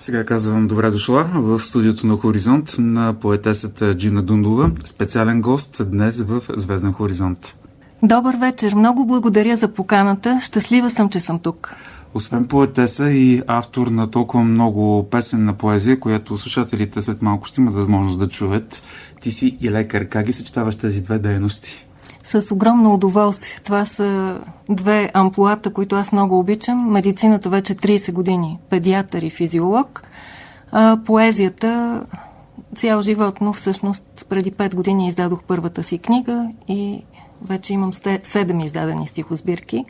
Сега казвам добре дошла в студиото на Хоризонт на поетесата Джина Дундова, специален гост днес в Звезден хоризонт. Добър вечер, много благодаря за поканата. Щастлива съм, че съм тук. Освен поетеса и автор на толкова много песенна поезия, която слушателите след малко ще имат възможност да чуят, ти си и лекар. Как ги съчетаваш тези две дейности? С огромно удоволствие. Това са две амплоата, които аз много обичам. Медицината вече 30 години, педиатър и физиолог. Поезията цял живот, но всъщност преди 5 години издадох първата си книга и вече имам 7 издадени стихосбирки,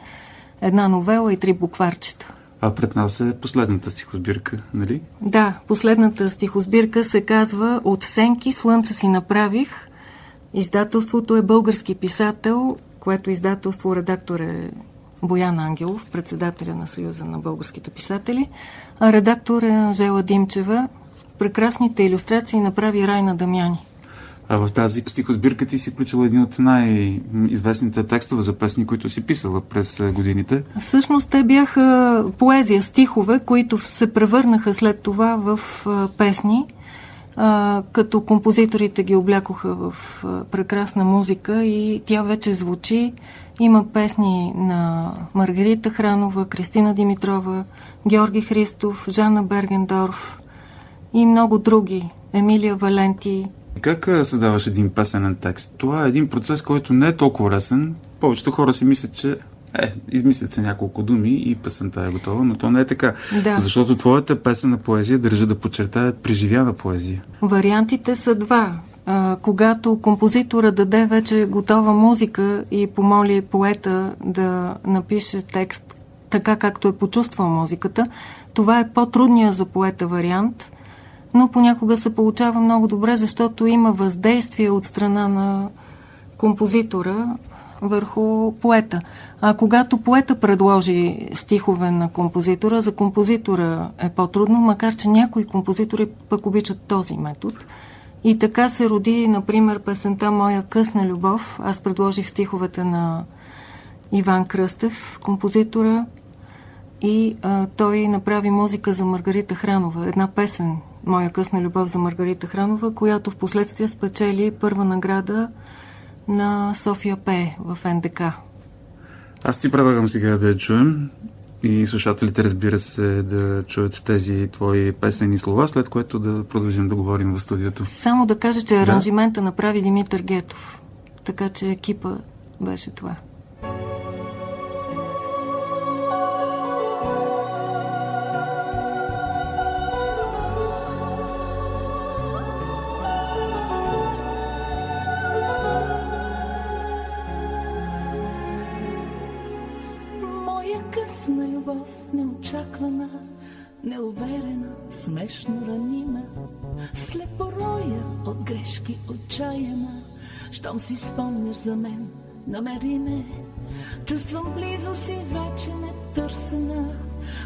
една новела и 3 букварчета. А пред нас е последната стихосбирка, нали? Да, последната стихосбирка се казва "От сенки слънце си направих". Издателството е български писател, което издателство редактор е Боян Ангелов, председателя на Съюза на българските писатели, а редактор е Анжела Димчева. Прекрасните илюстрации направи Райна Дамяни. А в тази стихосбирка ти си включила един от най-известните текстове за песни, които си писала през годините. Всъщност те бяха поезия, стихове, които се превърнаха след това в песни, като композиторите ги облякоха в прекрасна музика и тя вече звучи. Има песни на Маргарита Хранова, Кристина Димитрова, Георги Христов, Жана Бергендорф и много други. Емилия Валенти. Как създаваш един песенен текст? Това е един процес, който не е толкова лесен. Повечето хора си мислят, че измислят се няколко думи и песента е готова, но то не е така. Да. Защото твоята песенна поезия държа да подчертаят преживяна поезия. Вариантите са два. Когато композитора даде вече готова музика и помоли поета да напише текст така, както е почувствал музиката, това е по-трудният за поета вариант, но понякога се получава много добре, защото има въздействие от страна на композитора върху поета. А когато поета предложи стихове на композитора, за композитора е по-трудно, макар че някои композитори пък обичат този метод. И така се роди, например, песента "Моя късна любов". Аз предложих стиховете на Иван Кръстев, композитора, и той направи музика за Маргарита Хранова. Една песен "Моя късна любов" за Маргарита Хранова, която в последствие спечели първа награда на София Пее в НДК. Аз ти предлагам сега да я чуем и слушателите, разбира се, да чуят тези твои песени слова, след което да продължим да говорим в студиото. Само да кажа, че аранжимента направи Димитър Гетов. Така че екипа беше това. Късна любов, неочаквана, неуверена, смешно ранима, слепо роя от грешки, отчаяна. Щом си спомняш за мен, намери ме. Чувствам близо си, вече нетърсена,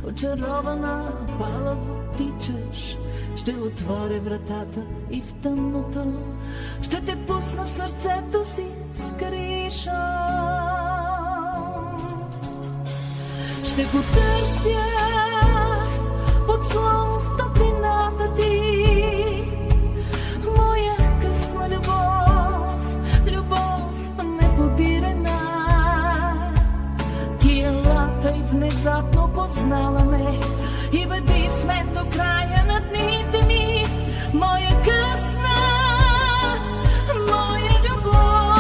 очарована, палаво тичаш. Ще отворя вратата и в тъмното ще те пусна в сърцето си с криша. Ще го търся подслон в топлината ти. Моя късна любов, любов неподирена. Ти е лата и внезапно познала ме и бъди с мен до края на дните ми. Моя късна, моя любов.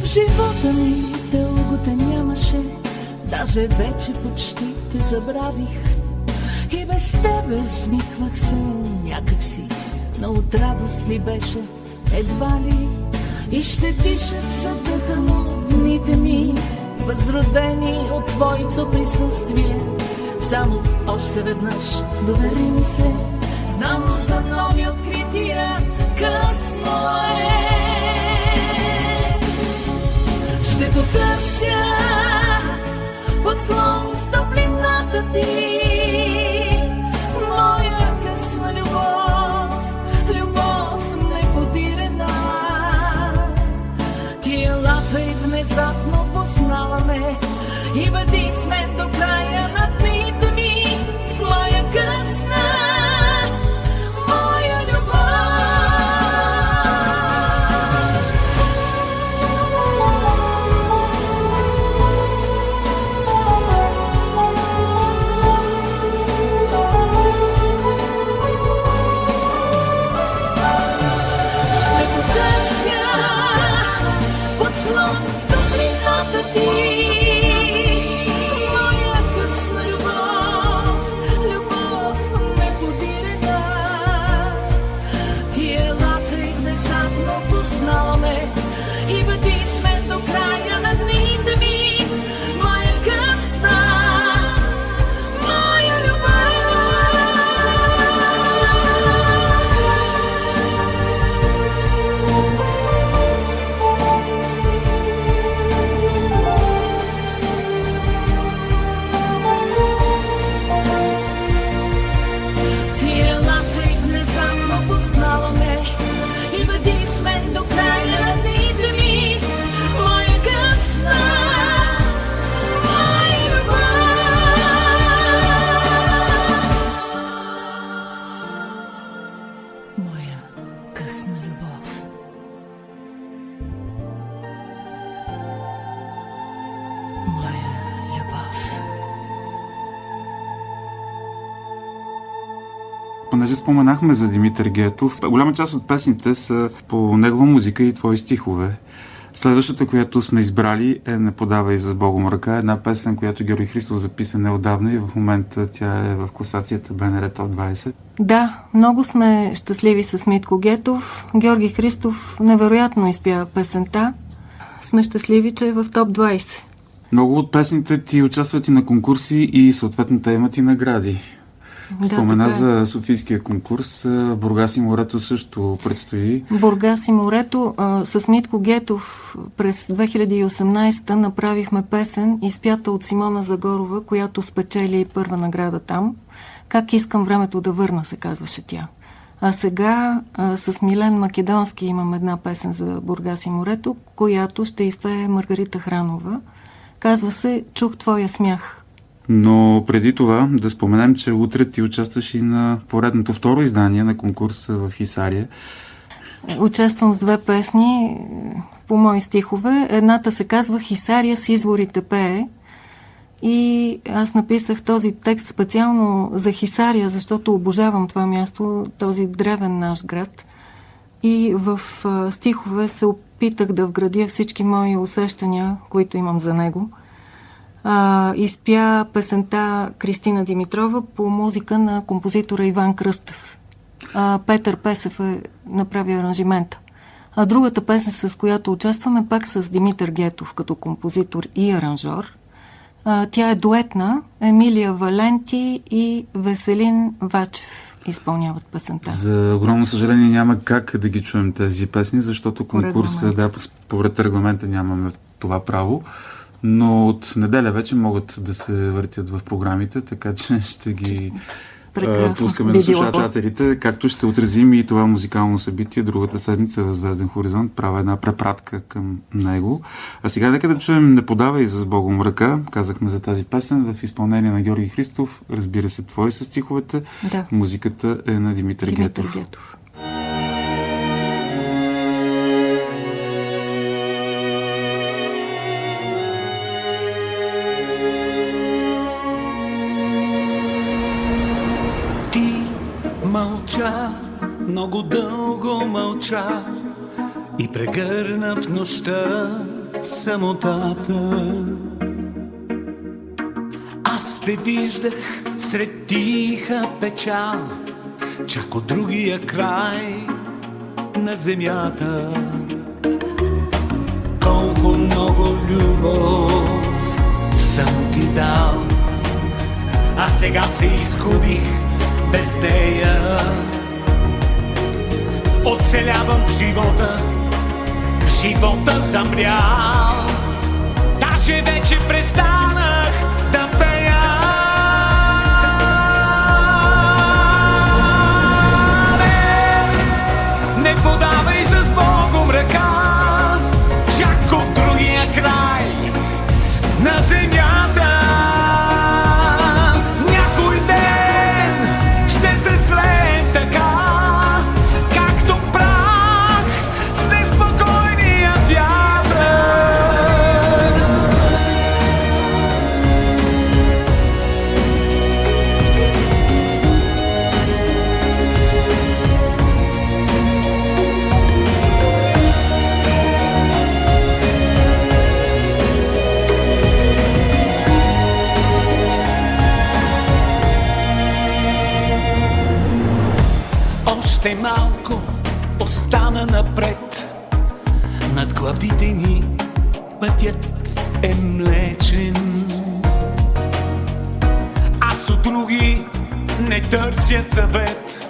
Живота ми дълго те нямаше, даже вече почти те забравих. И без тебе усмихвах се някакси, но от радост ли беше едва ли. И ще дишат задъхано дните ми, възродени от твоето присъствие. Само още веднъж довери ми се, знам за нови открития, късно е. Ще го търся подслон в топлината ти. Понеже споменахме за Димитър Гетов, голяма част от песните са по негова музика и твои стихове. Следващата, която сме избрали, е "Не подавай за Богом ръка", една песен, която Георги Христов записа неотдавна и в момента тя е в класацията БНР Топ 20. Да, много сме щастливи с Митко Гетов. Георги Христов невероятно изпя песента. Сме щастливи, че е в Топ 20. Много от песните ти участват и на конкурси и съответно те имат и награди. Спомена за Софийския конкурс. Бургас и морето също предстои. Бургас и морето. С Митко Гетов през 2018 направихме песен, изпята от Симона Загорова, която спечели първа награда там. "Как искам времето да върна", се казваше тя. А сега с Милен Македонски имам една песен за Бургас и морето, която ще изпее Маргарита Хранова. Казва се "Чух твоя смях". Но преди това да споменем, че утре ти участваш и на поредното второ издание на конкурса в Хисария. Участвам с 2 песни по мои стихове. Едната се казва "Хисария с изворите пее" и аз написах този текст специално за Хисария, защото обожавам това място, този древен наш град. И в стихове се опитах да вградя всички мои усещания, които имам за него. Изпя песента Кристина Димитрова по музика на композитора Иван Кръстев. Петър Песев направи аранжимента. А другата песен, с която участваме, пак с Димитър Гетов като композитор и аранжор. Тя е дуетна. Емилия Валенти и Веселин Вачев изпълняват песента. За огромно съжаление няма как да ги чуем тези песни, защото конкурса, според регламента нямаме това право. Но от неделя вече могат да се въртят в програмите, така че ще ги пускаме на слушателите, както ще отразим и това музикално събитие другата седмица в Звезден хоризонт. Правя една препратка към него. А сега нека да чуем "Не подавай за Богом ръка". Казахме за тази песен в изпълнение на Георги Христов. Разбира се, твои са стиховете. Да. Музиката е на Димитър Гетов. Мълча, много дълго мълча и прегърна в нощта самотата. Аз те виждах сред тиха печал, чак от другия край на земята. Колко много любов съм ти дал, а сега се изгубих без нея. Оцелявам в живота замрял. Даже вече престанах да пея. Не подавай с Богом ръка, чак от другия край на земята. Още малко остана напред, над главите ни пътят е млечен. Аз от други не търся съвет,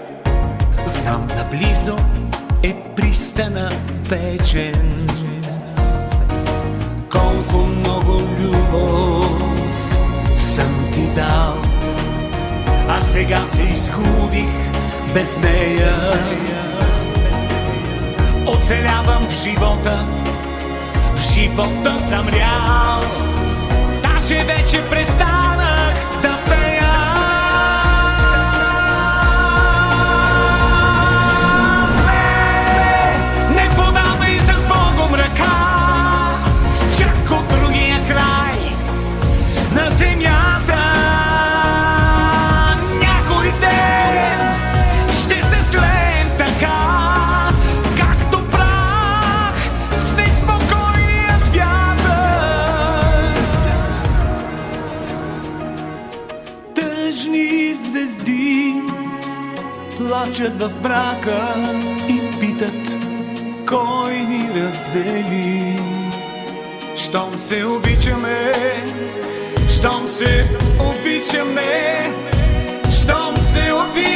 знам наблизо е пристана вечен. Колко много любов съм ти дал, а сега се изгубих без нея. Оцелявам в живота замрял. Даже вече престанах да пея. Не подавай с Богом ръка, чак от другия край на земята. Някой ден и звезди плачат в мрака и питат кой ни раздели. Щом се обичаме, щом се обичаме, щом се обичаме.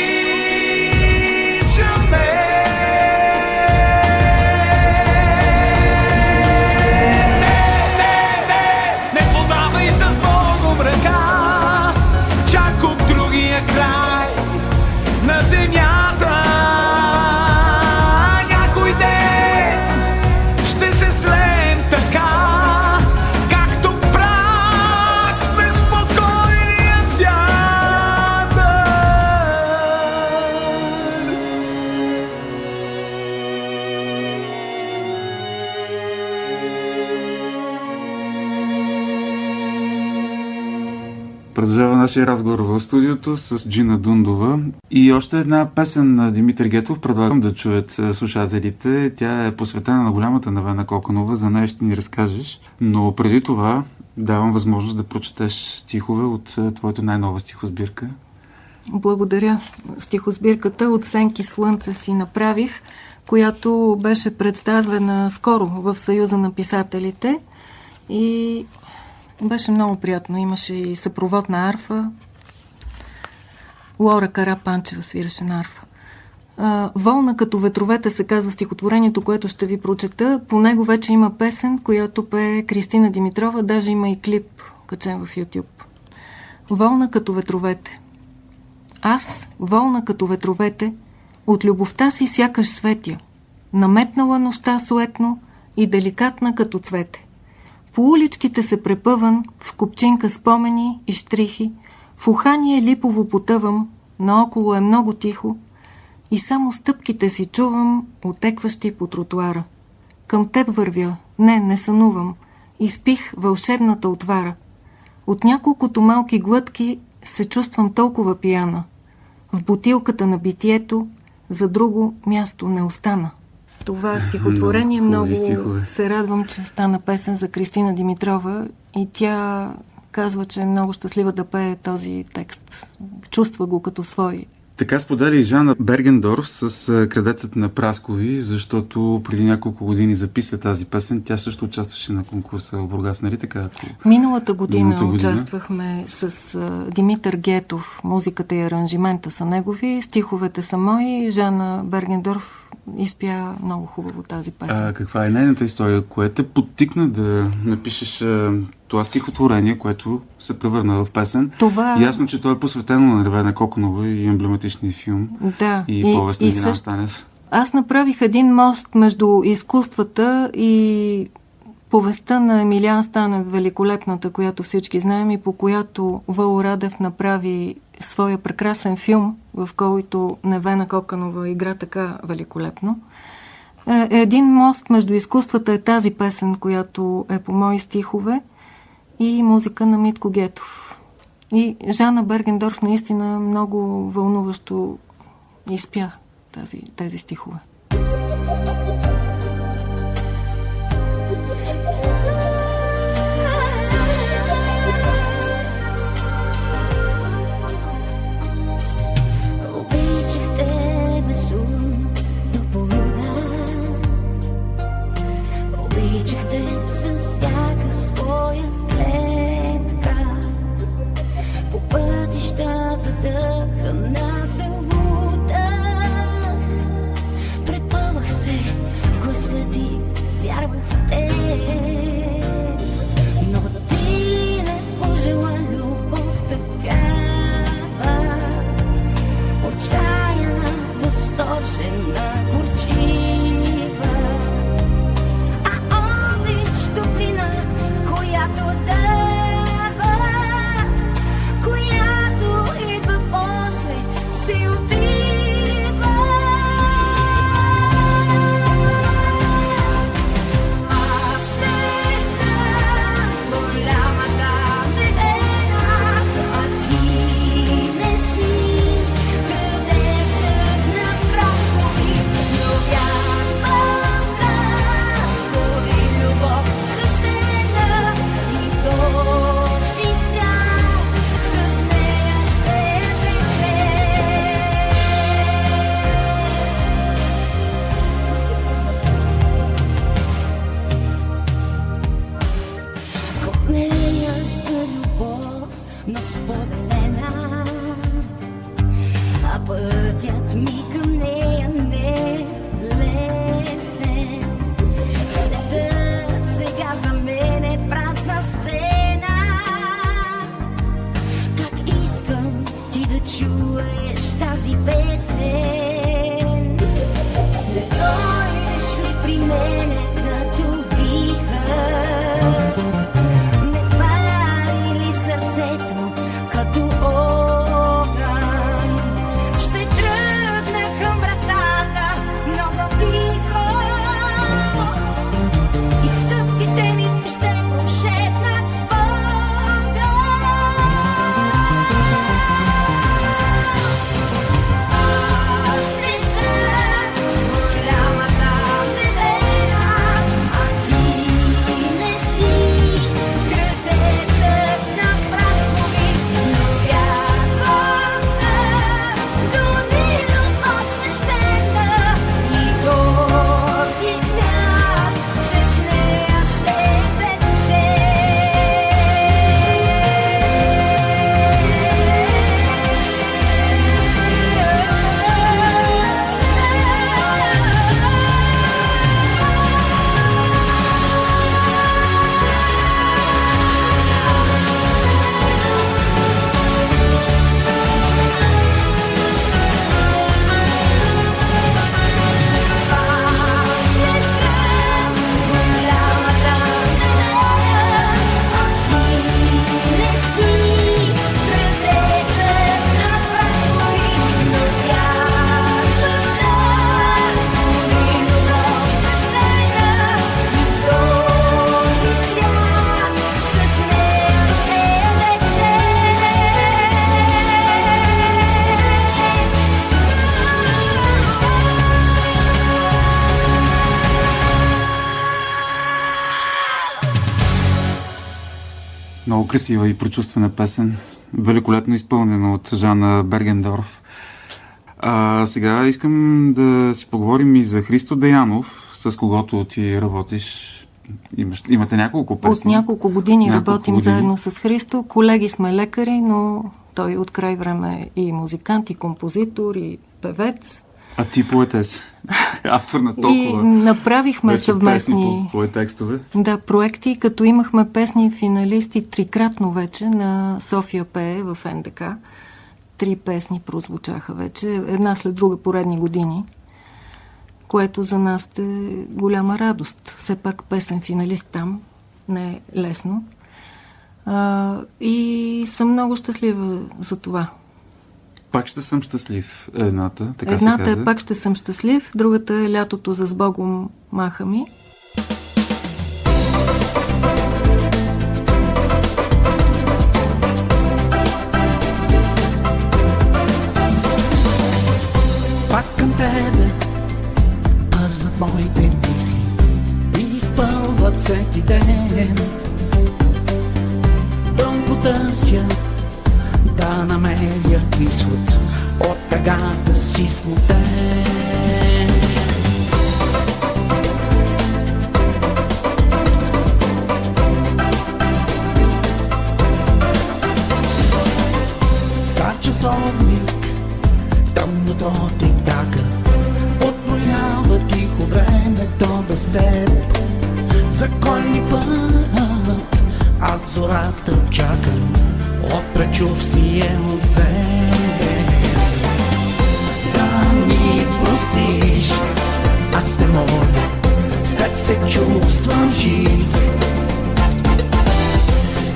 Не подавай с Богом ръка, чак от другия край на земята. Някой ден ще се слеем така, както прах в безпокойния вятър. Продължава нашия разговор в студиото с Джина Дундова и още една песен на Димитър Гетов предлагам да чуят слушателите. Тя е посветена на голямата Невена Коканова, за нея ще ни разкажеш, но преди това давам възможност да прочетеш стихове от твоята най-нова стихосбирка. Благодаря. Стихосбирката "От сенки слънце" си направих, която беше представена скоро в Съюза на писателите и беше много приятно. Имаше и съпровод на арфа. Лора Карапанчева свиреше на арфа. "Волна като ветровете" се казва стихотворението, което ще ви прочета. По него вече има песен, която пее Кристина Димитрова. Даже има и клип, качен в YouTube. "Волна като ветровете. Аз, волна като ветровете, от любовта си сякаш светя, наметнала нощта суетно и деликатна като цвете. По уличките се препъвам, в купчинка спомени и щрихи, в ухание липово потъвам, наоколо е много тихо и само стъпките си чувам, отекващи по тротуара. Към теб вървя, не сънувам, изпих вълшебната отвара. От няколкото малки глътки се чувствам толкова пияна. В бутилката на битието за друго място не остана." Това стихотворение много се радвам, че стана песен за Кристина Димитрова и тя казва, че е много щастлива да пее този текст. Чувства го като свой. Така споделя и Жана Бергендорф с "Крадецът на праскови", защото преди няколко години записа тази песен. Тя също участваше на конкурса в Бургас, нали така? Миналата година участвахме с Димитър Гетов. Музиката и аранжимента са негови, стиховете са мои. Жана Бергендорф изпя много хубаво тази песен. Каква е нейната история? Кое те подтикна да напишеш това стихотворение, което се превърна в песен? Ясно, че то е посветено на Невена Коканова и емблематичния филм. Да. И повест на Милен Станев. Аз направих един мост между изкуствата и повестта на Емилиан Станев, великолепната, която всички знаем и по която Въло Радев направи своя прекрасен филм, в който Невена Коканова игра така великолепно. Един мост между изкуствата е тази песен, която е по мои стихове и музика на Митко Гетов. И Жана Бергендорф наистина много вълнуващо изпя тези стихове. която идва после, си отива. Пътят ми към нея не е лесен. Светът сега за мен е празна сцена. Как искам ти да чуеш тази песен. Не дойдеш ли при мене като вихър? Не пали ли в сърцето като огън? Ще тръгна към вратата много тихо и стъпките ми ще прошепнат спогад. Аз не съм голямата невера, а ти не си кръстецът на праскови, но вярвам в нас до любов свещена и този свят с нея ще Много красива и прочувствена песен. Великолепно изпълнена от Жана Бергендорф. Сега искам да си поговорим и за Христо Деянов, с когото ти работиш. Имате няколко песни. От няколко години работим заедно с Христо. Колеги сме лекари, но той от край време е и музикант, и композитор, и певец. А ти поетес. Автор на толкова. И направихме съвместни по текстове. Да, проекти, като имахме песни финалисти трикратно вече на София пее в НДК. 3 песни прозвучаха вече, една след друга поредни години, което за нас е голяма радост. Все пак песен финалист там не е лесно. И съм много щастлива за това. Пак ще съм щастлив. Едната, така Едната се каза. е Пак ще съм щастлив, другата е Лятото за сбогом маха ми. Пак към тебе бързат моите мисли и изпълват всеки ден. Дълго търся да намеря изход от тъгата си смутен. За часовник в тъмното тик-така отброява тихо времето без теб. За кой ни път аз зората чакам от предчувствие от себе. Да ми простиш, аз те моля, с теб се чувствам жив.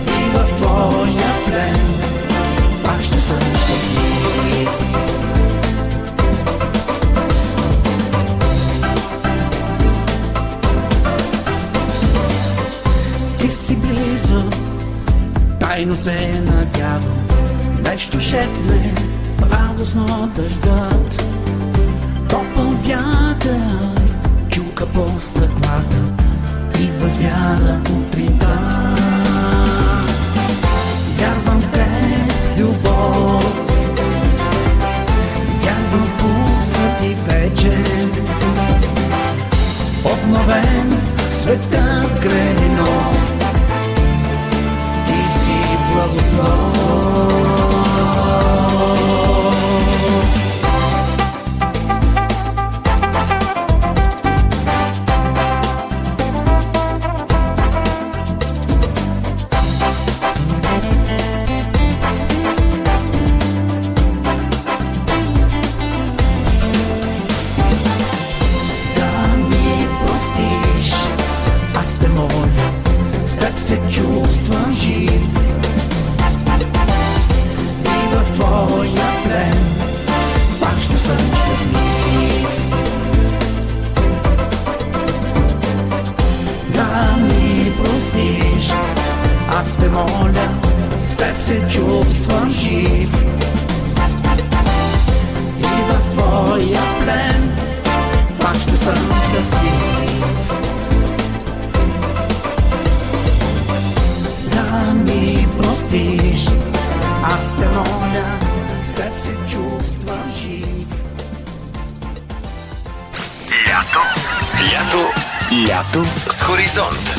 И в твоя плен пак ще съм щастлив. Ти си близо, тайно се надявам, нещо шепне радостно дъждът. Топъл вятър чука по стъклата и възвяда утринта. Вярвам в теб, любов, вярвам в пулса ти вече. Обновен светът грее нов, ти си благослов. Лято с Хоризонт.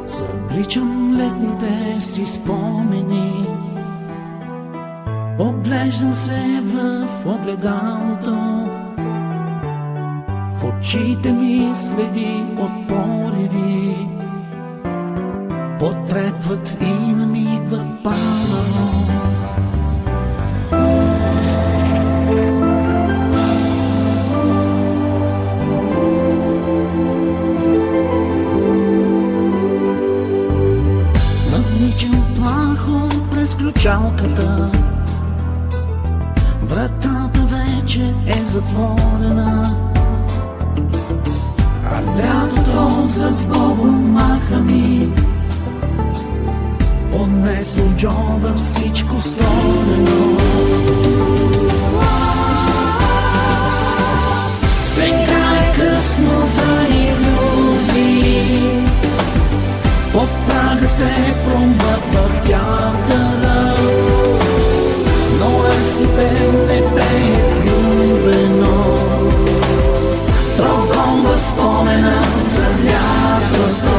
Събличам летните си спомени, оглеждам се в огледалото, в очите ми следи от пориви, потрепват и намигват палаво. Надничам плахо през ключалката, вратата вече е затворена, а лятото с бобом маха ми понесло в джоба всичко сторено. Сега е късно за иллюзии, по прага се промъква вятъра, но е студен, не пее влюбено, прогонва спомена за лятото.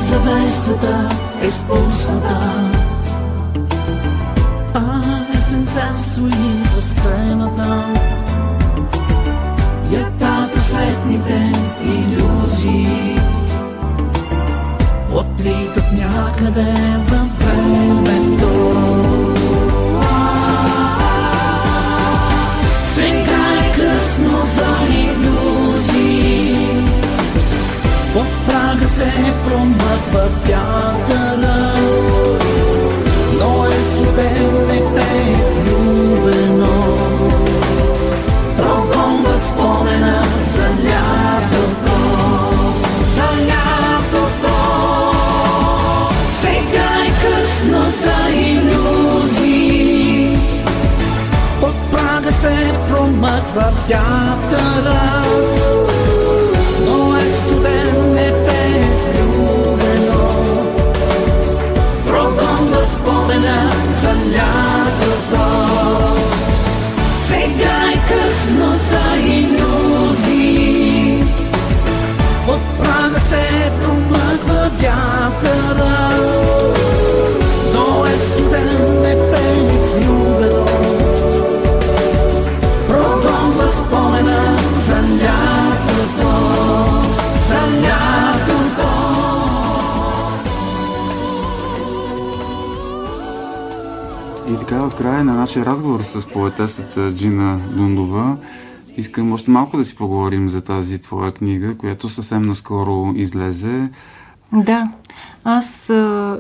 Завесата е спусната, а есента стои за сцената. Ятата с летните илюзии отлитат някъде във времето. Сега е късно за илюзии, по прага се промъква вятъра, но е студен, не пее влюбено, прогонва спомена за лятото, за лятото. Сега е късно за иллюзии, под прага се промъква вятъра, но е студен, не пее влюбено, прогонва спомена за лятото. Сега е късно за иллюзии, от прага се промъква вятъра, но е студен, не пее влюбено, прогонва спомена за лятото, за лятото. И така, в края на нашия разговор с поетесата Джина Дундова искам още малко да си поговорим за тази твоя книга, която съвсем наскоро излезе. Да. Аз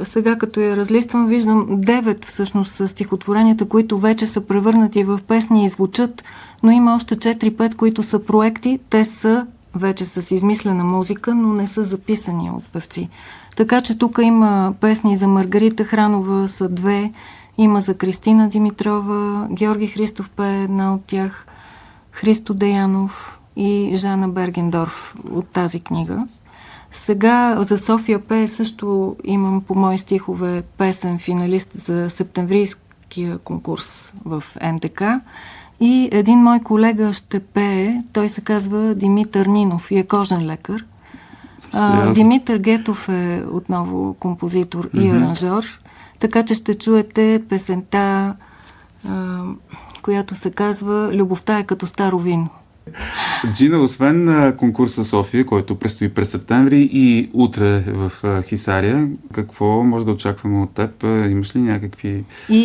сега като я разлиствам, виждам 9 всъщност са стихотворенията, които вече са превърнати в песни и звучат, но има още 4-5, които са проекти. Те са вече с измислена музика, но не са записани от певци. Така че тук има песни за Маргарита Хранова, са 2, има за Кристина Димитрова, Георги Христов пее една от тях, Христо Деянов и Жана Бергендорф от тази книга. Сега за София пее също имам по мои стихове песен финалист за септемврийския конкурс в НДК. И един мой колега ще пее, той се казва Димитър Нинов и е кожен лекар. Димитър Гетов е отново композитор и аранжор, така че ще чуете песента, която се казва "Любовта е като старо вино". Джина, освен конкурса София, който предстои през септември и утре в Хисария, какво може да очакваме от теб? Имаш ли някакви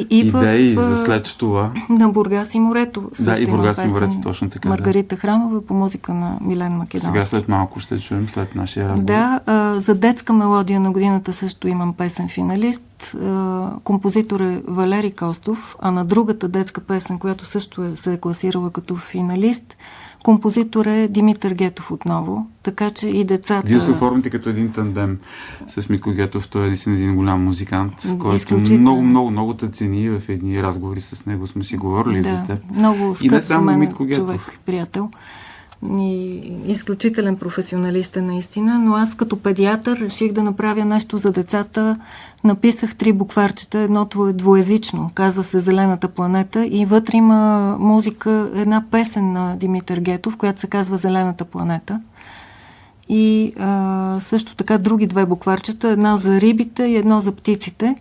идеи за след това? На Бургас и морето. Да, и Бургас и морето, точно така. Маргарита Хранова по музика на Милен Македонски. Сега след малко ще чуем, след нашия разговор. Да, за детска мелодия на годината също имам песен финалист. Композитор е Валери Костов, а на другата детска песен, която също се е класирала като финалист, композитор е Димитър Гетов отново, така че и децата... Вие се оформите като един тандем с Митко Гетов. Той е един голям музикант, който много те цени. В едни разговори с него сме си говорили за теб. Много скъп за мен Митко Гетов. човек, приятел. И изключителен професионалист е наистина, но аз като педиатър реших да направя нещо за децата. Написах 3 букварчета, едното е двуезично, казва се Зелената планета и вътре има музика, една песен на Димитър Гетов, която се казва Зелената планета. И също така други 2 букварчета, едно за рибите и едно за птиците.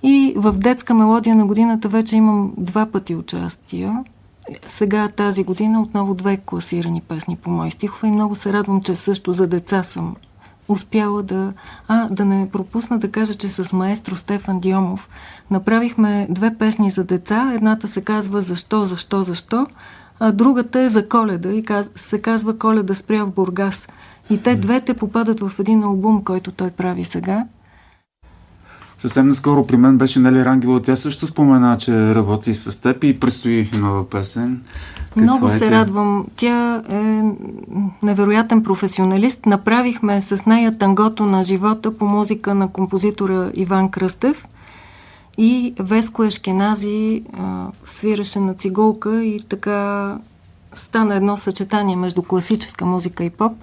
И в детска мелодия на годината вече имам 2 пъти участия. Сега тази година отново 2 класирани песни по мои стихове и много се радвам, че също за деца съм успяла да не пропусна да кажа, че с маестро Стефан Диомов направихме 2 песни за деца. Едната се казва Защо, а другата е за Коледа и се казва Коледа спря в Бургас. И те двете попадат в един албум, който той прави сега. Съвсем наскоро при мен беше Нели Рангелова. Тя също спомена, че работи с теб и предстои нова песен. Много се радвам. Тя е невероятен професионалист. Направихме с нея тангото на живота по музика на композитора Иван Кръстев и Веско Ешкенази свираше на цигулка и така стана едно съчетание между класическа музика и поп.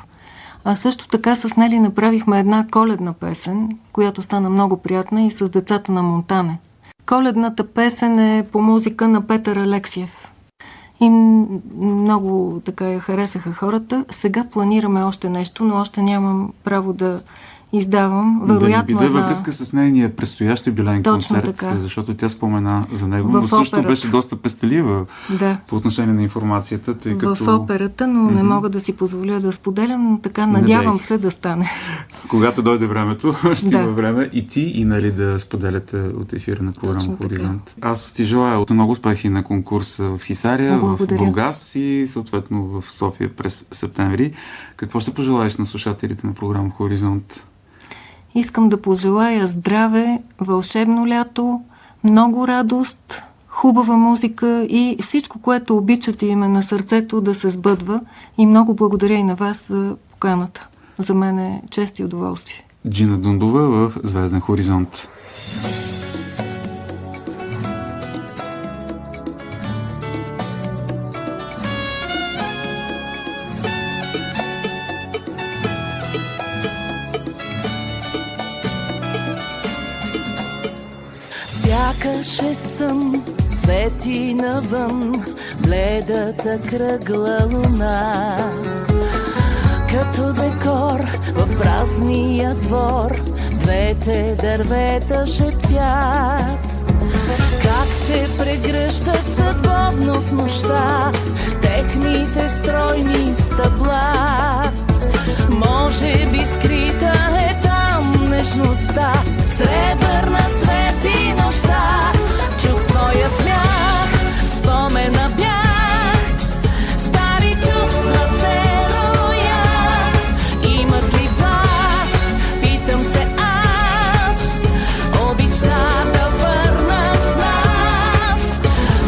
А също така с Нели направихме една коледна песен, която стана много приятна и с децата на Монтане. Коледната песен е по музика на Петър Алексиев. И много така я харесаха хората. Сега планираме още нещо, но още нямам право да издавам. Вероятно да не биде във връзка с нейния предстоящ юбилеен концерт, така. Защото тя спомена за него, но също беше доста пестелива по отношение на информацията. Тъй като... В операта, но не мога да си позволя да споделям, но така надявам се да стане. Когато дойде времето, ще има време и ти, и Нали да споделяте от ефира на програма Хоризонт. Аз ти желая от много успехи на конкурса в Хисария, в Бургас и съответно в София през септември. Какво ще пожелаеш на слушателите на програма Хоризонт? Искам да пожелая здраве, вълшебно лято, много радост, хубава музика и всичко, което обичате им е на сърцето да се сбъдва. И много благодаря и на вас за поканата. За мен е чест и удоволствие. Джина Дундова в Звезден хоризонт. Сякаш е сън, свети навън, бледата кръгла луна. Като декор в празния двор, двете дървета шептят. Как се прегръщат съдбовно в нощта, техните стройни стъбла. Може би скрита е там нежността, сребърна свети нощта. Чух твоя смях, спомена бях, стари чувства се роят. Имат ли власт, питам се аз, обичта да върнат в нас.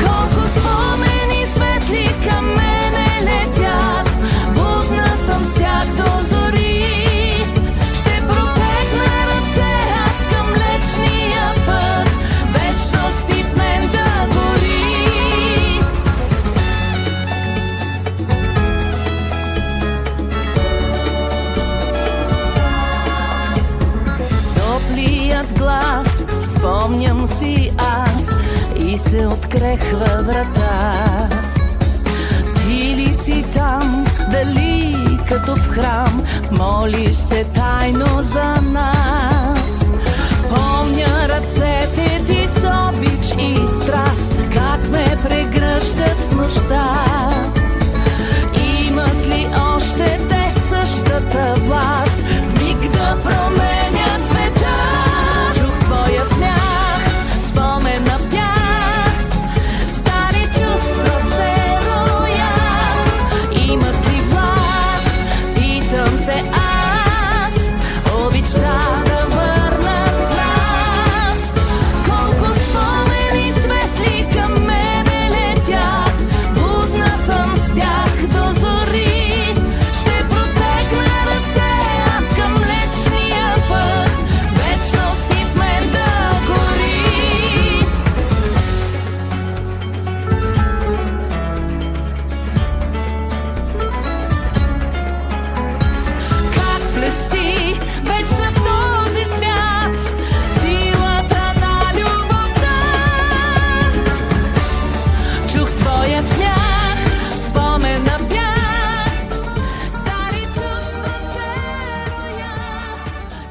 Колко спомени светли към мене летят, будна съм с тях до зори. Ще протегна ръце аз към млечния път, вечност и в мен да гори. Топлият глас, спомням си аз, и се открехва врата. Ти ли си там, дали като в храм, молиш се тайно за нас? Помня ръцете ти с обич и страст, как ме прегръщат в нощта.